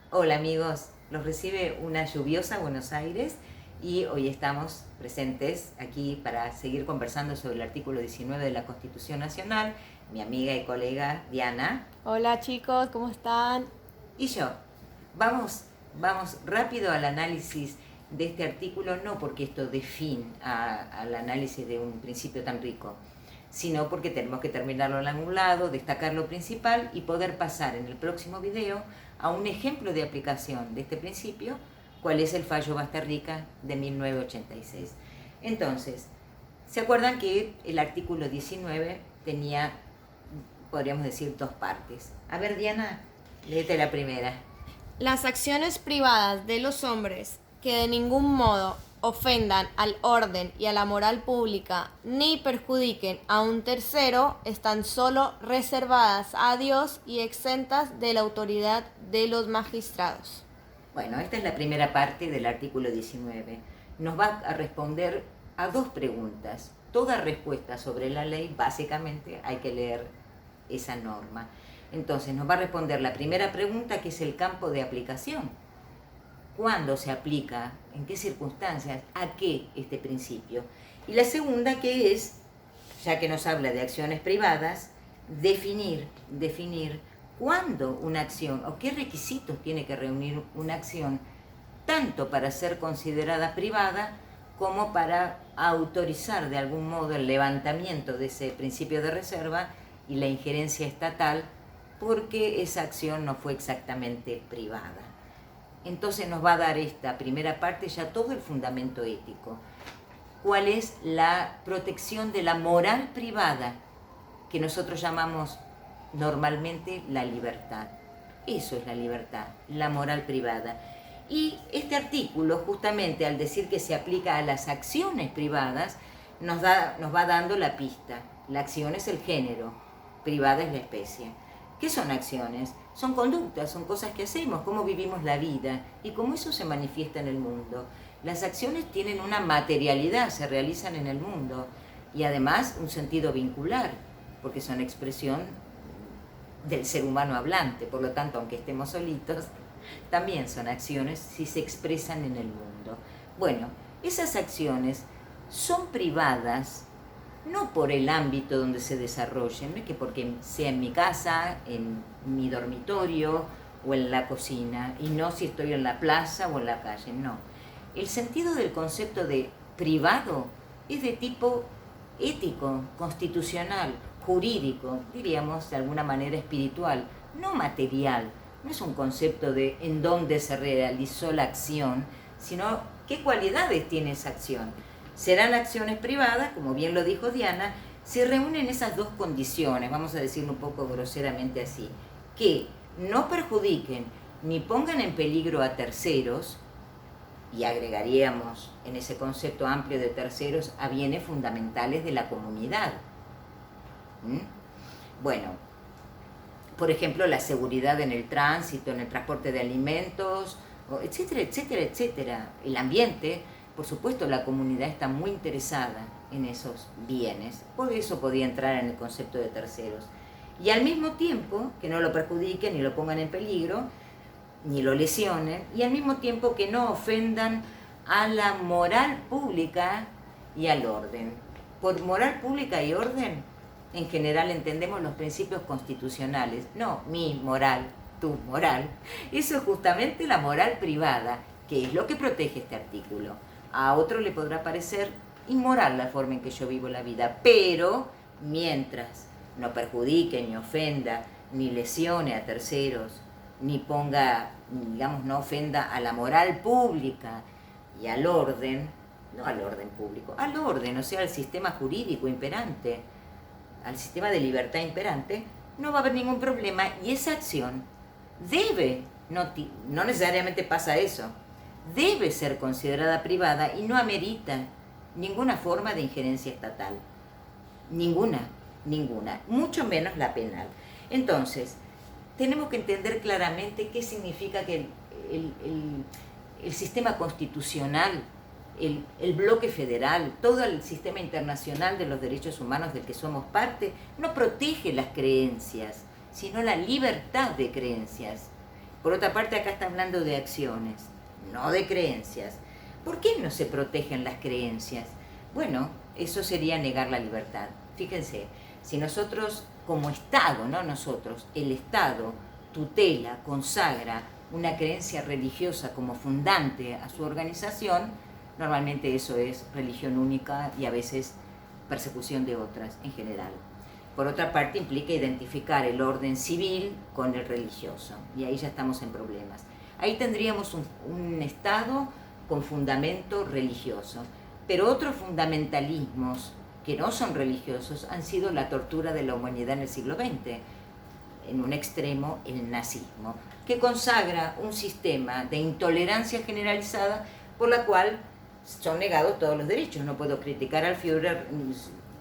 Hola amigos, los recibe una lluviosa Buenos Aires y hoy estamos presentes aquí para seguir conversando sobre el artículo 19 de la Constitución Nacional, mi amiga y colega Diana Hola chicos, ¿cómo están? y yo. Vamos rápido al análisis de este artículo, no porque esto dé fin al análisis de un principio tan rico, sino porque tenemos que terminarlo en algún lado, destacar lo principal y poder pasar en el próximo video a un ejemplo de aplicación de este principio, cuál es el fallo Basterrica de 1986. Entonces, ¿se acuerdan que el artículo 19 tenía, podríamos decir, dos partes? A ver, Diana, léete la primera. Las acciones privadas de los hombres que de ningún modo ofendan al orden y a la moral pública ni perjudiquen a un tercero están solo reservadas a Dios y exentas de la autoridad de los magistrados. Bueno, esta es la primera parte del artículo 19. Nos va a responder a dos preguntas. Toda respuesta sobre la ley, básicamente, hay que leer esa norma. Entonces, nos va a responder la primera pregunta, que es el campo de aplicación. ¿Cuándo se aplica? ¿En qué circunstancias? ¿A qué este principio? Y la segunda, que es, ya que nos habla de acciones privadas, definir cuándo una acción o qué requisitos tiene que reunir una acción, tanto para ser considerada privada como para autorizar de algún modo el levantamiento de ese principio de reserva y la injerencia estatal, porque esa acción no fue exactamente privada. Entonces nos va a dar esta primera parte ya todo el fundamento ético. ¿Cuál es la protección de la moral privada, que nosotros llamamos normalmente la libertad? Eso es la libertad, la moral privada. Y este artículo, justamente al decir que se aplica a las acciones privadas, nos va dando la pista. La acción es el género, privada es la especie. ¿Qué son acciones? Son conductas, son cosas que hacemos, cómo vivimos la vida y cómo eso se manifiesta en el mundo. Las acciones tienen una materialidad, se realizan en el mundo y además un sentido vincular, porque son expresión del ser humano hablante. Por lo tanto, aunque estemos solitos, también son acciones si se expresan en el mundo. Bueno, esas acciones son privadas no por el ámbito donde se desarrollen, no es que porque sea en mi casa, en mi dormitorio o en la cocina, y no si estoy en la plaza o en la calle, no. El sentido del concepto de privado es de tipo ético, constitucional, jurídico, diríamos de alguna manera espiritual, no material. No es un concepto de en dónde se realizó la acción, sino qué cualidades tiene esa acción. Serán acciones privadas, como bien lo dijo Diana, si reúnen esas dos condiciones, vamos a decirlo un poco groseramente así, que no perjudiquen ni pongan en peligro a terceros, y agregaríamos en ese concepto amplio de terceros a bienes fundamentales de la comunidad. Bueno, por ejemplo, la seguridad en el tránsito, en el transporte de alimentos, etcétera, etcétera, etcétera. El ambiente, por supuesto, la comunidad está muy interesada en esos bienes, por eso podía entrar en el concepto de terceros. Y al mismo tiempo, que no lo perjudiquen ni lo pongan en peligro, ni lo lesionen, y al mismo tiempo que no ofendan a la moral pública y al orden. Por moral pública y orden, en general entendemos los principios constitucionales, no mi moral, tu moral. Eso es justamente la moral privada, que es lo que protege este artículo. A otro le podrá parecer inmoral la forma en que yo vivo la vida, pero mientras no perjudique, ni ofenda, ni lesione a terceros, ni ponga, digamos, no ofenda a la moral pública y al orden, no al orden público, al orden, o sea, al sistema jurídico imperante, al sistema de libertad imperante, no va a haber ningún problema y esa acción debe, no necesariamente pasa eso, debe ser considerada privada y no amerita ninguna forma de injerencia estatal. Ninguna, mucho menos la penal. Entonces, tenemos que entender claramente qué significa que el sistema constitucional, el bloque federal, todo el sistema internacional de los derechos humanos del que somos parte, no protege las creencias, sino la libertad de creencias. Por otra parte, acá está hablando de acciones, no de creencias. ¿Por qué no se protegen las creencias? Bueno, eso sería negar la libertad. Fíjense, si nosotros como Estado, no nosotros, el Estado tutela, consagra una creencia religiosa como fundante a su organización, normalmente eso es religión única y a veces persecución de otras en general. Por otra parte, implica identificar el orden civil con el religioso, y ahí ya estamos en problemas. Ahí tendríamos un Estado con fundamento religioso, pero otros fundamentalismos que no son religiosos han sido la tortura de la humanidad en el siglo XX, en un extremo el nazismo, que consagra un sistema de intolerancia generalizada por la cual son negados todos los derechos. No puedo criticar al Führer,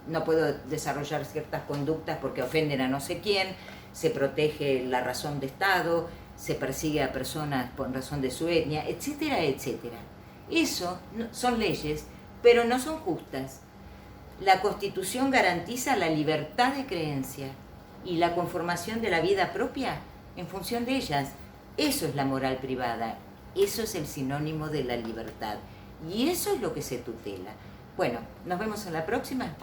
no puedo desarrollar ciertas conductas porque ofenden a no sé quién, se protege la razón de Estado, se persigue a personas por razón de su etnia, etcétera, etcétera. Eso son leyes, pero no son justas. La Constitución garantiza la libertad de creencia y la conformación de la vida propia en función de ellas. Eso es la moral privada, eso es el sinónimo de la libertad y eso es lo que se tutela. Bueno, nos vemos en la próxima.